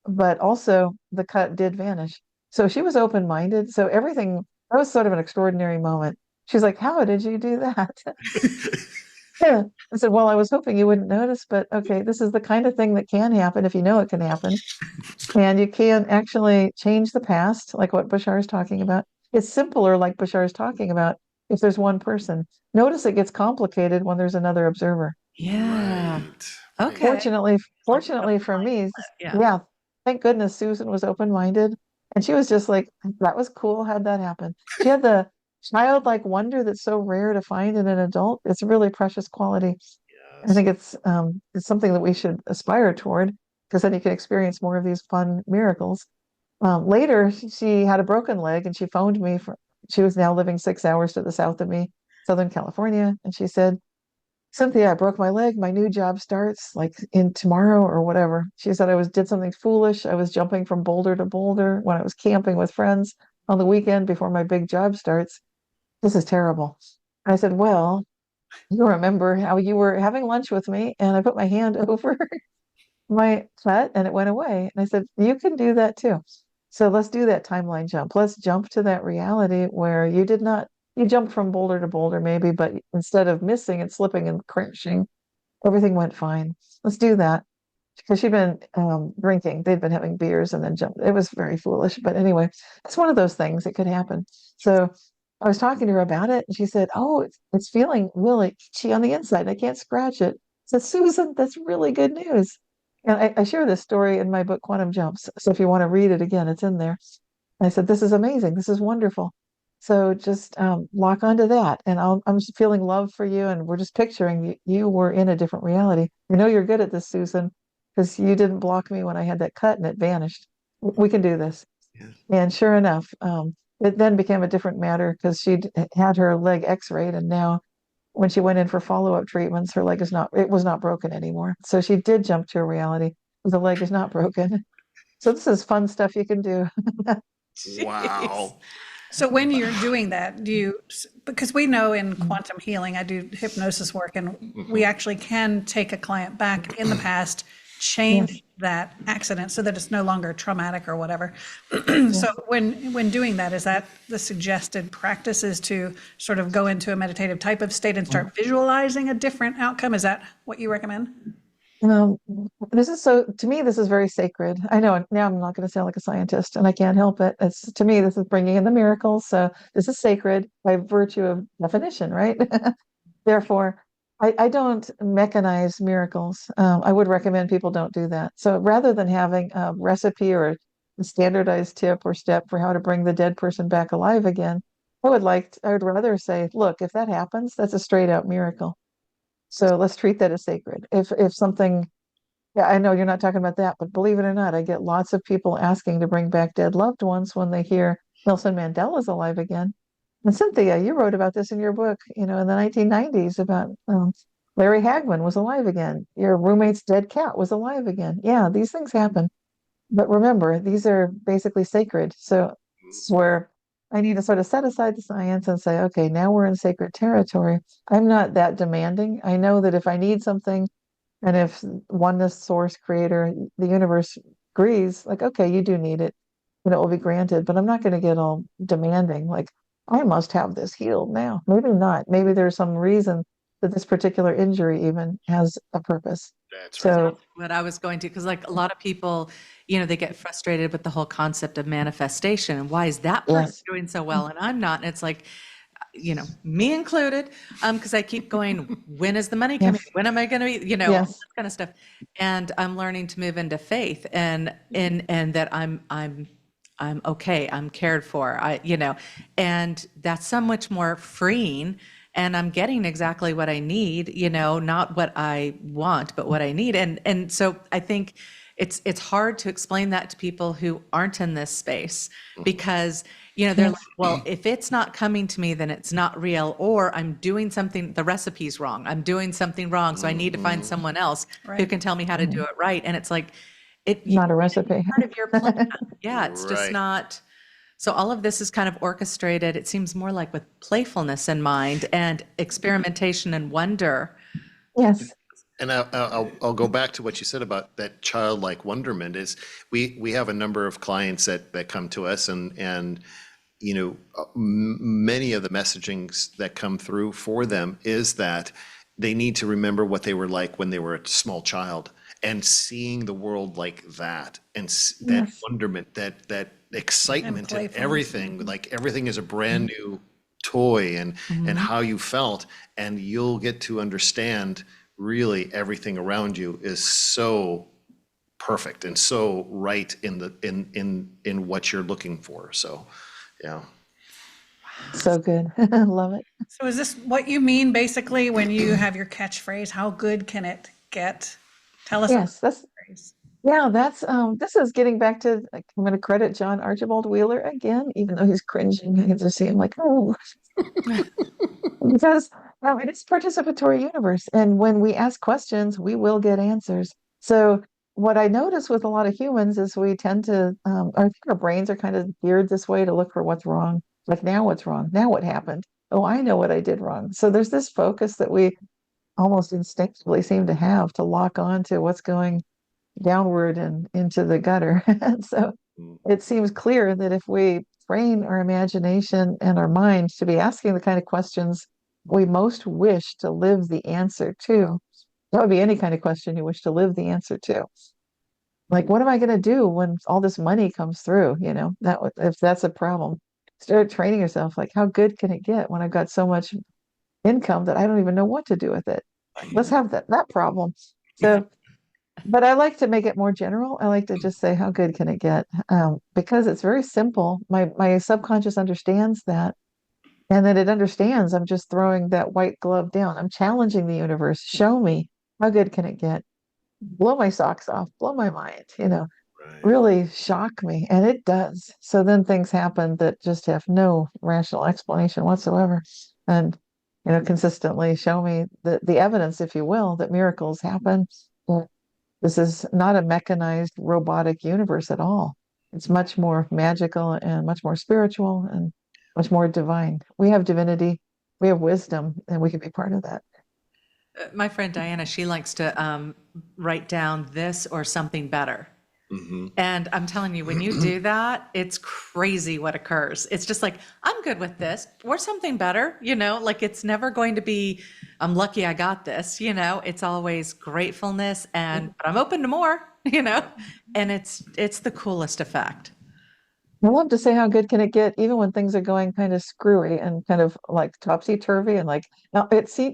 but also the cut did vanish. So she was open-minded. So everything, that was sort of an extraordinary moment. She's like, how did you do that? Yeah. I said, well, I was hoping you wouldn't notice, but okay, this is the kind of thing that can happen if you know it can happen. And you can actually change the past, like what Bashar is talking about. It's simpler, like Bashar is talking about, if there's one person. Notice it gets complicated when there's another observer. Yeah. Right. Okay. Fortunately for me, Yeah. yeah, thank goodness Susan was open-minded. And she was just like, that was cool. How'd that happen? She had the childlike wonder that's so rare to find in an adult. It's a really precious quality. I think it's something that we should aspire toward because then you can experience more of these fun miracles. Later, she had a broken leg and she phoned me. She was now living 6 hours to the south of me, Southern California. And she said, Cynthia, I broke my leg. My new job starts like in tomorrow or whatever. She said did something foolish. I was jumping from boulder to boulder when I was camping with friends on the weekend before my big job starts. This is terrible. I said, well, you remember how you were having lunch with me and I put my hand over my cut and it went away. And I said, you can do that too. So let's do that timeline jump. Let's jump to that reality where you jumped from boulder to boulder maybe, but instead of missing and slipping and crashing, everything went fine. Let's do that. Because she'd been drinking, they'd been having beers and then jumped. It was very foolish. But anyway, it's one of those things that could happen. So I was talking to her about it and she said, oh, it's feeling really itchy on the inside. I can't scratch it. I said, Susan, that's really good news. And I share this story in my book, Quantum Jumps. So if you want to read it again, it's in there. I said, this is amazing. This is wonderful. So just lock onto that. And I'm just feeling love for you. And we're just picturing you were in a different reality. I know you're good at this, Susan, because you didn't block me when I had that cut and it vanished. We can do this. Yes. And sure enough, it then became a different matter because she'd had her leg x-rayed and now when she went in for follow-up treatments, her leg was not broken anymore. So she did jump to a reality. The leg is not broken. So this is fun stuff you can do. Wow. So when you're doing that, because we know in quantum healing, I do hypnosis work, and we actually can take a client back in the past, change Yes. that accident so that it's no longer traumatic or whatever. Yes. So when doing that, is that the suggested practice, is to sort of go into a meditative type of state and start visualizing a different outcome? Is that what you recommend? Um, to me, this is very sacred. I know now I'm not going to sound like a scientist and I can't help it. To me, this is bringing in the miracles. So this is sacred by virtue of definition, right? Therefore, I don't mechanize miracles. I would recommend people don't do that. So rather than having a recipe or a standardized tip or step for how to bring the dead person back alive again, I would rather say, look, if that happens, that's a straight out miracle. So let's treat that as sacred. If something, yeah, I know you're not talking about that, but believe it or not, I get lots of people asking to bring back dead loved ones when they hear Nelson Mandela's alive again. And Cynthia, you wrote about this in your book, in the 1990s about Larry Hagman was alive again. Your roommate's dead cat was alive again. Yeah, these things happen. But remember, these are basically sacred. So it's where I need to sort of set aside the science and say, okay, now we're in sacred territory. I'm not that demanding. I know that if I need something, and if oneness, source, creator, the universe agrees, like, okay, you do need it, and it will be granted. But I'm not going to get all demanding, like, I must have this healed now. Maybe not. Maybe there's some reason that this particular injury even has a purpose. That's right. So, What I was going to, because like a lot of people, they get frustrated with the whole concept of manifestation. And why is that person yes, doing so well and I'm not? And it's like, me included, because I keep going, when is the money coming? yes, When am I going to be, all yes, that kind of stuff. And I'm learning to move into faith and that I'm okay. I'm cared for. And that's so much more freeing. And I'm getting exactly what I need, not what I want, but what I need. And so I think it's hard to explain that to people who aren't in this space because, they're like, well, if it's not coming to me, then it's not real, or I'm doing something, the recipe's wrong. I'm doing something wrong. So I need to find someone else who Right. can tell me how to do it right. And it's like, not a recipe. part of your plan. Yeah, it's just Right. not. So all of this is kind of orchestrated. It seems more like with playfulness in mind and experimentation and wonder. Yes, And I'll go back to what you said about that childlike wonderment is we have a number of clients that come to us and many of the messagings that come through for them is that they need to remember what they were like when they were a small child and seeing the world like that and that yes, wonderment, that excitement and playfulness. everything, like everything is a brand new toy and how you felt, and you'll get to understand really everything around you is so perfect and so right in what you're looking for. So, yeah. so good. Love it. So is this what you mean basically when you have your catchphrase, how good can it get? Tell us. Yes, that's this is getting back to, like, I'm going to credit John Archibald Wheeler again, even though he's cringing. I can just see him like, oh, because it is participatory universe, and when we ask questions, we will get answers. So what I notice with a lot of humans is we tend to, I think our brains are kind of geared this way to look for what's wrong. Like, now what's wrong? Now what happened? Oh, I know what I did wrong. So there's this focus that we almost instinctively seem to have to lock on to what's going downward and into the gutter. And so it seems clear that if we train our imagination and our minds to be asking the kind of questions we most wish to live the answer to, that would be any kind of question you wish to live the answer to. Like, what am I going to do when all this money comes through? If that's a problem, start training yourself. Like, how good can it get when I've got so much income that I don't even know what to do with it? Let's have that problem. So, but I like to make it more general. I like to just say, how good can it get? Because it's very simple. My subconscious understands that, and then it understands I'm just throwing that white glove down. I'm challenging the universe. Show me, how good can it get? Blow my socks off, blow my mind, Right. really shock me. And it does. So then things happen that just have no rational explanation whatsoever. And, consistently show me the evidence, if you will, that miracles happen. That this is not a mechanized robotic universe at all. It's much more magical and much more spiritual. And much more divine. We have divinity, we have wisdom, and we can be part of that. My friend Diana, she likes to write down this or something better. And I'm telling you, when you do that, it's crazy what occurs. It's just like, I'm good with this or something better, like it's never going to be, I'm lucky I got this, it's always gratefulness but I'm open to more, and it's the coolest effect. I love to say how good can it get, even when things are going kind of screwy and kind of like topsy-turvy, and like now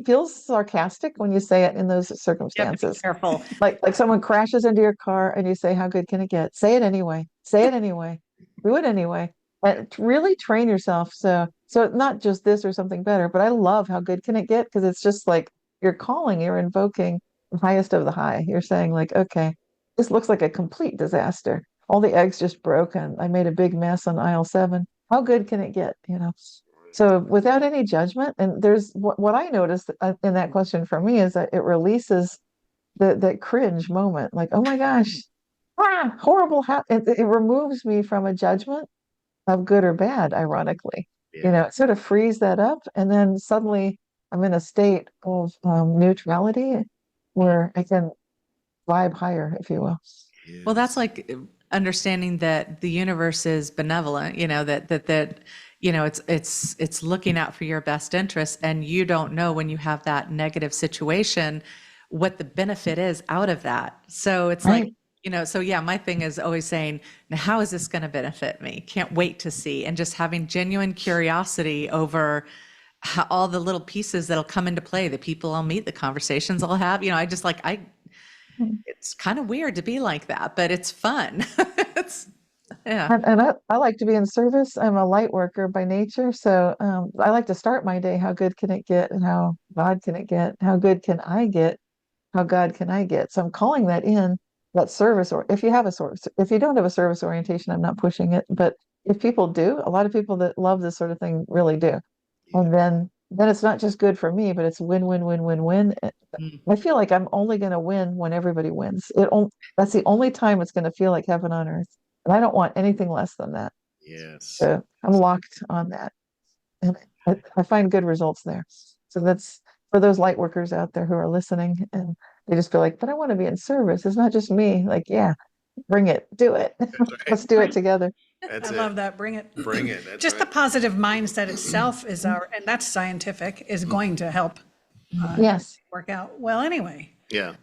feels sarcastic when you say it in those You have to be circumstances. careful. Like someone crashes into your car and you say, how good can it get? Say it anyway. Say it anyway. Do it anyway. And really train yourself. So not just this or something better, but I love how good can it get, because it's just like you're invoking the highest of the high. You're saying like, okay, this looks like a complete disaster. All the eggs just broke and I made a big mess on aisle 7. How good can it get? So without any judgment, and there's what I noticed in that question for me is that it releases that cringe moment, like, oh my gosh, horrible. It removes me from a judgment of good or bad, ironically. Yeah. It sort of frees that up. And then suddenly I'm in a state of neutrality where I can vibe higher, if you will. Well, that's like understanding that the universe is benevolent, that it's looking out for your best interests, and you don't know when you have that negative situation what the benefit is out of that. So it's Right. like, so yeah, my thing is always saying, now how is this going to benefit me? Can't wait to see, and just having genuine curiosity over all the little pieces that'll come into play, the people I'll meet, the conversations I'll have. I just like, it's kind of weird to be like that, but it's fun. Yeah. And I like to be in service. I'm a light worker by nature. So I like to start my day, how good can it get? And how God can it get? How good can I get? How God can I get? So I'm calling that in, that service, or if you have a source, if you don't have a service orientation, I'm not pushing it. But if people do, a lot of people that love this sort of thing really do. And then it's not just good for me, but it's win, win, win, win, win. I feel like I'm only going to win when everybody wins. That's the only time it's going to feel like heaven on earth. And I don't want anything less than that. Yes. So I'm locked on that. And I find good results there. So that's for those light workers out there who are listening and they just feel like, but I want to be in service. It's not just me. Like, yeah, bring it, do it. Let's do it together. That's I it. love that. Bring it. Bring it. That's Just the right. positive mindset itself and that's scientific, is going to help Yes, work out. Well, anyway, Yeah.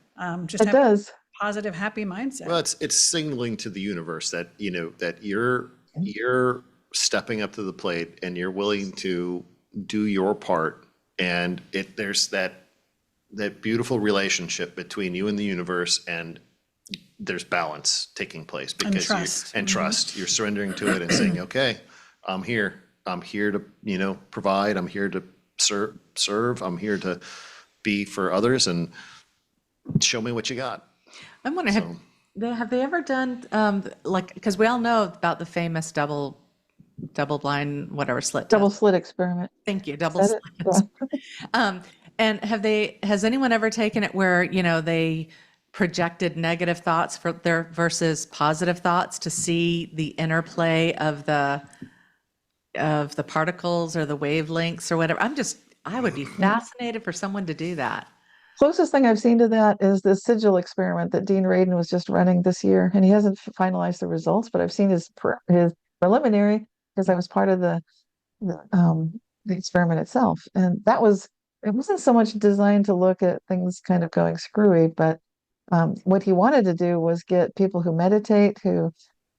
just it have a does. positive, happy mindset. Well, it's signaling to the universe that, that you're stepping up to the plate and you're willing to do your part. And there's that beautiful relationship between you and the universe, and there's balance taking place because trust. trust. You're surrendering to it and saying, okay, I'm here. I'm here to, provide. I'm here to serve. I'm here to be for others, and show me what you got. I'm wondering, have they ever done because we all know about the famous double blind, whatever, slit Double test. slit experiment. Thank you, double Is slit. that it? Yeah. And has anyone ever taken it where, they projected negative thoughts versus positive thoughts to see the interplay of the particles or the wavelengths or whatever? I would be fascinated for someone to do that. Closest thing I've seen to that is the sigil experiment that Dean Radin was just running this year, and he hasn't finalized the results, but I've seen his preliminary because I was part of the experiment itself, and it wasn't so much designed to look at things kind of going screwy, but what he wanted to do was get people who meditate, who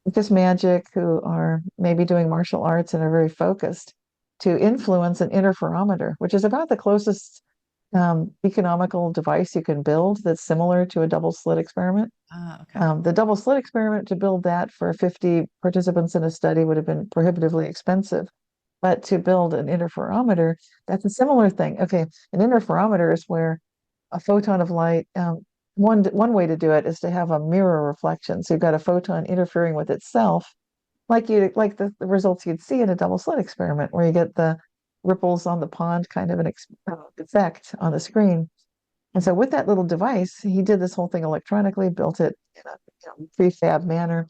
practice magic, who are maybe doing martial arts and are very focused, to influence an interferometer, which is about the closest economical device you can build that's similar to a double slit experiment. Okay. The double slit experiment, to build that for 50 participants in a study would have been prohibitively expensive. But to build an interferometer, that's a similar thing. Okay, an interferometer is where a photon of light, one way to do it is to have a mirror reflection. So you've got a photon interfering with itself, like the results you'd see in a double slit experiment, where you get the ripples on the pond, kind of an effect on the screen. And so with that little device, he did this whole thing electronically, built it in a prefab manner,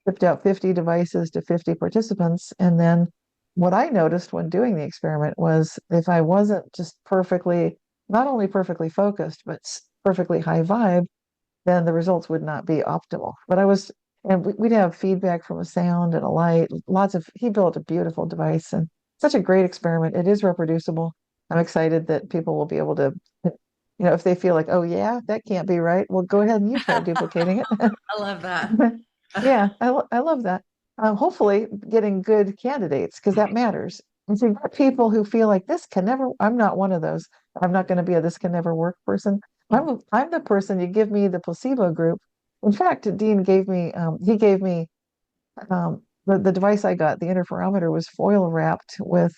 shipped out 50 devices to 50 participants, and then what I noticed when doing the experiment was if I wasn't just not only perfectly focused, but perfectly high vibe, then the results would not be optimal. But we'd have feedback from a sound and a light, he built a beautiful device and such a great experiment. It is reproducible. I'm excited that people will be able to, if they feel like, oh yeah, that can't be right, well, go ahead and you try duplicating it. I love that. Yeah, I love that. Hopefully getting good candidates because that matters. And so you've got people who feel like I'm not one of those. I'm not going to be a this can never work person. I'm the person, you give me the placebo group. In fact, Dean he gave me the device I got, the interferometer was foil wrapped with,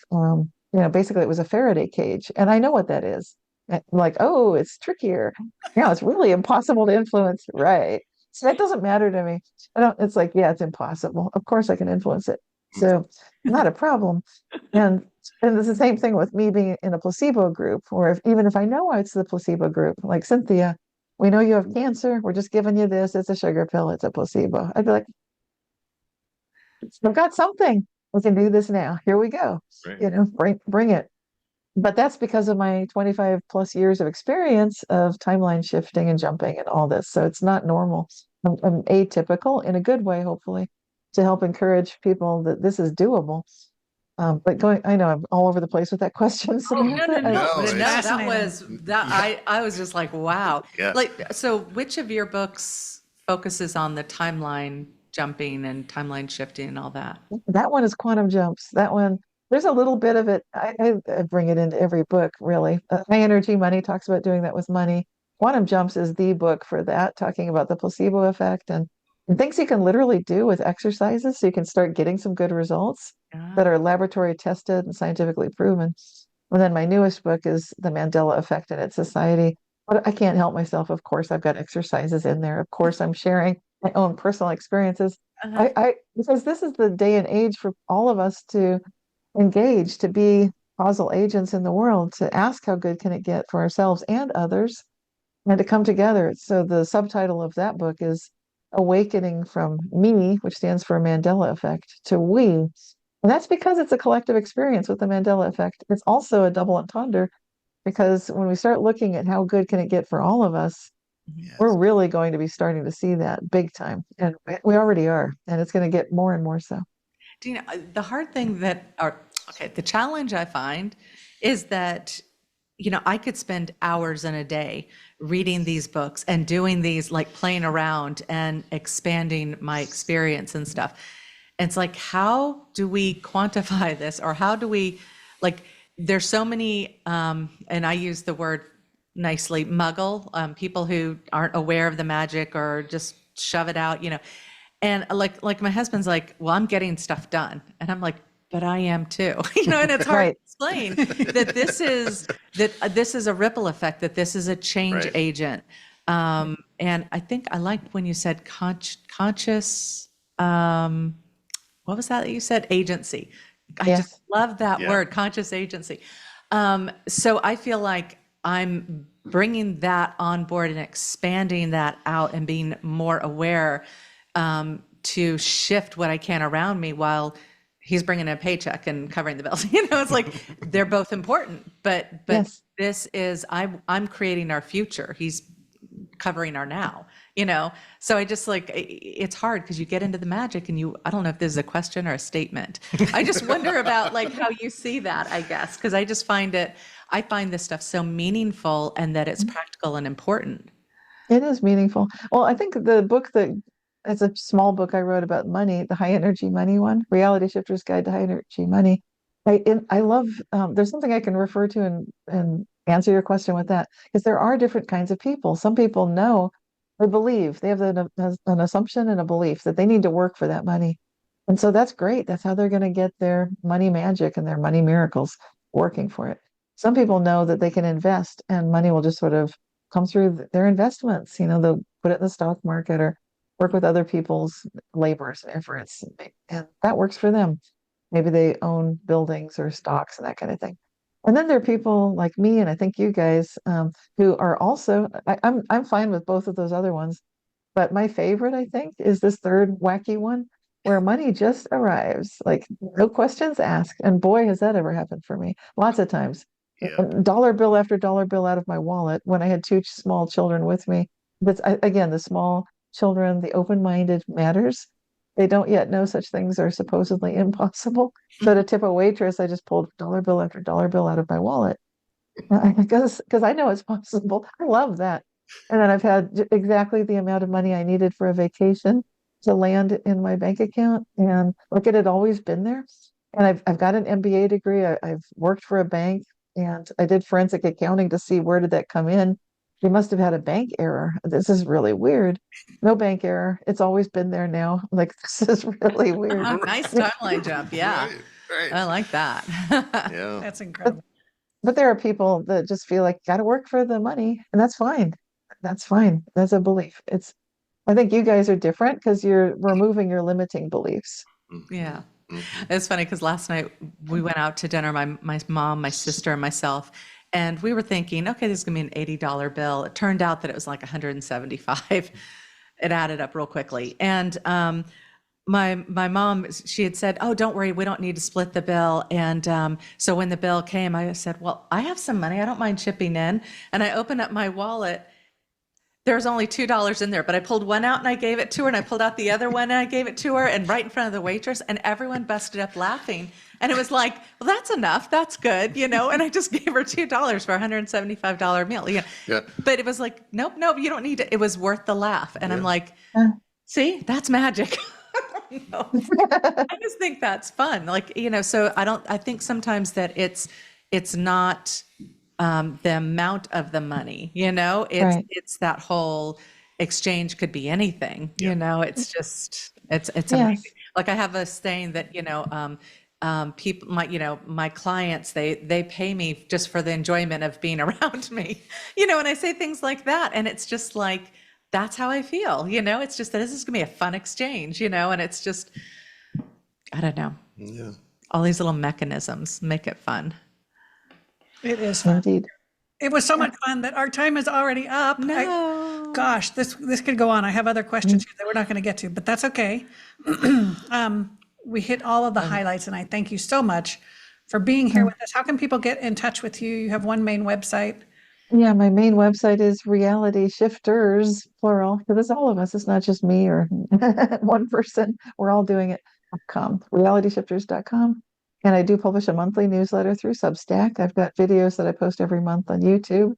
basically it was a Faraday cage. And I know what that is. I'm like, oh, it's trickier. It's really impossible to influence. Right. So that doesn't matter to me. It's like, yeah, it's impossible. Of course I can influence it. So not a problem. And it's the same thing with me being in a placebo group, or even if I know it's the placebo group, like Cynthia, we know you have cancer. We're just giving you this. It's a sugar pill. It's a placebo. I'd be like, I've got something. We can do this now. Here we go. Right. Bring it. But that's because of my 25 plus years of experience of timeline shifting and jumping and all this. So it's not normal. I'm atypical in a good way, hopefully, to help encourage people that this is doable. But I know I'm all over the place with that question, Samantha. No, it's I was just like, wow. Yeah. Like, so which of your books focuses on the timeline jumping and timeline shifting and all that? That one is quantum jumps. That one, there's a little bit of it. I bring it into every book, really. High Energy Money talks about doing that with money. Quantum Jumps is the book for that, talking about the placebo effect and things you can literally do with exercises so you can start getting some good results that are laboratory tested and scientifically proven. And then my newest book is The Mandela Effect and Its Society. But I can't help myself. Of course, I've got exercises in there. Of course, I'm sharing my own personal experiences. Because this is the day and age for all of us to engage, to be causal agents in the world, to ask how good can it get for ourselves and others, and to come together. So the subtitle of that book is Awakening from Me, which stands for Mandela Effect, to We. And that's because it's a collective experience with the Mandela Effect. It's also a double entendre because when we start looking at how good can it get for all of us, Yes. we're really going to be starting to see that big time. And we already are. And it's going to get more and more so. Do you know, the hard thing the challenge I find is that, I could spend hours in a day reading these books and doing these, like playing around and expanding my experience and stuff. And it's like, how do we quantify this? Or how do we, there's so many, and I use the word nicely, muggle, people who aren't aware of the magic or just shove it out, And like my husband's like, well, I'm getting stuff done. And I'm like, but I am too. And it's hard Right. to explain that this is a ripple effect, that this is a change Right. agent. And I think I liked when you said conscious, what was that you said? Agency. I Yes. just love that Yeah. word, conscious agency. So I feel like I'm bringing that on board and expanding that out and being more aware to shift what I can around me while he's bringing a paycheck and covering the bills. It's like they're both important, but Yes. this is I'm creating our future. He's covering our now. So I just it's hard because you get into the magic and I don't know if this is a question or a statement. I just wonder about how you see that, I guess, because I find this stuff so meaningful and that it's practical and important. It is meaningful. Well, I think the book it's a small book I wrote about money, the High Energy Money one, Reality Shifter's Guide to High Energy Money. I love, there's something I can refer to and answer your question with that, because there are different kinds of people. Some people know or believe, they have an assumption and a belief that they need to work for that money. And so that's great. That's how they're going to get their money magic and their money miracles, working for it. Some people know that they can invest and money will just sort of come through their investments. They'll put it in the stock market or work with other people's labors and efforts, and that works for them. Maybe they own buildings or stocks and that kind of thing. And then there are people like me, and I think you guys, who are also, I'm fine with both of those other ones, but my favorite, I think, is this third wacky one, where money just arrives, like no questions asked. And boy, has that ever happened for me. Lots of times. Yeah. Dollar bill after dollar bill out of my wallet when I had two small children with me. But again, the small children, the open-minded matters. They don't yet know such things are supposedly impossible. So to tip a waitress, I just pulled dollar bill after dollar bill out of my wallet because I know it's possible. I love that. And then I've had exactly the amount of money I needed for a vacation to land in my bank account. And look, it had always been there. And I've got an MBA degree. I've worked for a bank and I did forensic accounting to see where did that come in. They must have had a bank error. This is really weird. No bank error. It's always been there now. Like, this is really weird. Oh, nice timeline jump. Yeah. Right. I like that. Yeah. That's incredible. But there are people that just feel like got to work for the money, and that's fine. That's fine. That's a belief. I think you guys are different because you're removing your limiting beliefs. Yeah. It's funny because last night we went out to dinner, my mom, my sister, and myself, and we were thinking, okay, this is going to be an $80 bill. It turned out that it was like 175. It added up real quickly. And my mom, she had said, oh, don't worry, we don't need to split the bill. And so when the bill came, I said, well, I have some money. I don't mind chipping in. And I opened up my wallet. There was only $2 in there, but I pulled one out and I gave it to her, and I pulled out the other one and I gave it to her, and right in front of the waitress, and everyone busted up laughing. And it was like, well, that's enough. That's good, And I just gave her $2 for a $175 meal. Yeah. But it was like, nope, you don't need it. It was worth the laugh. And I'm like, see, that's magic. No. I just think that's fun. Like, so I think sometimes that it's not the amount of the money, Right. it's that whole exchange could be anything, it's just, it's Yes. amazing. Like I have a saying that, people, my clients, they pay me just for the enjoyment of being around me, and I say things like that. And it's just like, that's how I feel, it's just that this is gonna be a fun exchange, and it's just, I don't know. Yeah. All these little mechanisms make it fun. It is fun. Indeed. It was so much fun that our time is already up. No. Gosh, this could go on. I have other questions here that we're not going to get to, but that's okay. We hit all of the highlights, and I thank you so much for being here with us. How can people get in touch with you? You have one main website. Yeah, my main website is Reality Shifters, plural, because it's all of us. It's not just me or one person. We're all doing it. realityshifters.com. And I do publish a monthly newsletter through Substack. I've got videos that I post every month on YouTube.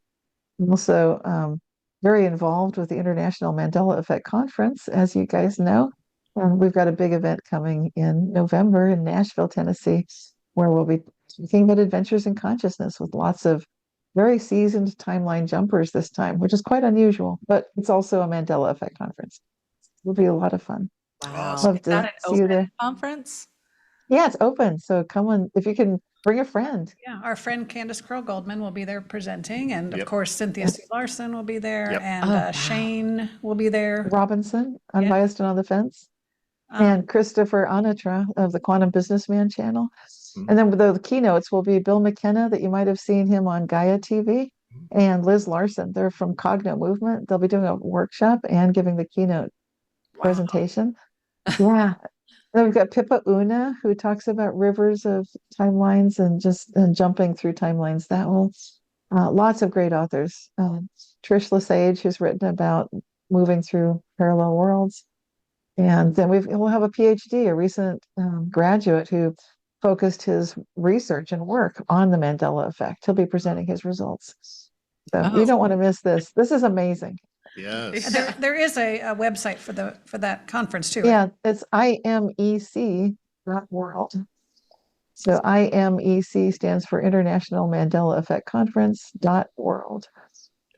I'm also very involved with the International Mandela Effect Conference, as you guys know. We've got a big event coming in November in Nashville, Tennessee, where we'll be talking about adventures in consciousness with lots of very seasoned timeline jumpers this time, which is quite unusual, but it's also a Mandela Effect Conference. It'll be a lot of fun. Wow. Love Is to that an see you open there. conference? Yeah, it's open. So come on, if you can bring a friend. Yeah, our friend Candace Kroll Goldman will be there presenting, and of Yep. course Cynthia Sue Larson will be there, Yep. and Oh, wow. Shane will be there. Robinson, Unbiased and on the Fence, Um, and Christopher Anitra of the Quantum Businessman channel. And then the keynotes will be Bill McKenna, that you might have seen him on Gaia TV, and Liz Larson. They're from Cogno Movement. They'll be doing a workshop and giving the keynote presentation. Yeah. Then we've got Pippa Una, who talks about rivers of timelines and jumping through timelines. That will lots of great authors. Trish Lesage, who's written about moving through parallel worlds. And then we'll have a PhD, a recent graduate who focused his research and work on the Mandela effect. He'll be presenting his results. So you don't want to miss this. This is amazing. Yes. there is a website for that conference too. Right? Yeah, it's imec.world. So IMEC stands for International Mandela Effect Conference.world.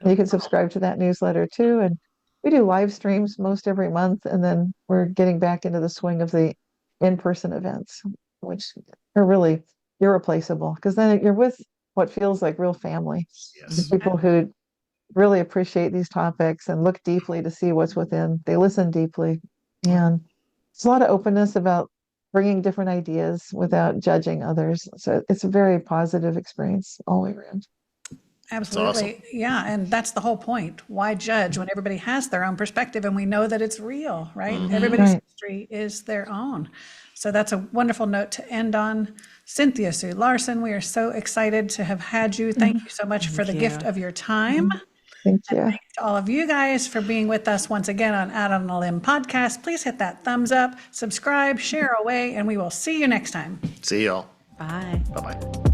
You can subscribe to that newsletter too. And we do live streams most every month. And then we're getting back into the swing of the in-person events, which are really irreplaceable, because then you're with what feels like real family. Yes. People who really appreciate these topics and look deeply to see what's within. They listen deeply. And there's a lot of openness about bringing different ideas without judging others. So it's a very positive experience all the way around. Absolutely. Yeah. And that's the whole point. Why judge when everybody has their own perspective and we know that it's real, right? Everybody's Right. history is their own. So that's a wonderful note to end on. Cynthia Sue Larson, we are so excited to have had you. Thank you so much for the gift of your time. Thank you. Thanks to all of you guys for being with us once again on Out on a Limb podcast. Please hit that thumbs up, subscribe, share away, and we will see you next time. See y'all. Bye. Bye-bye.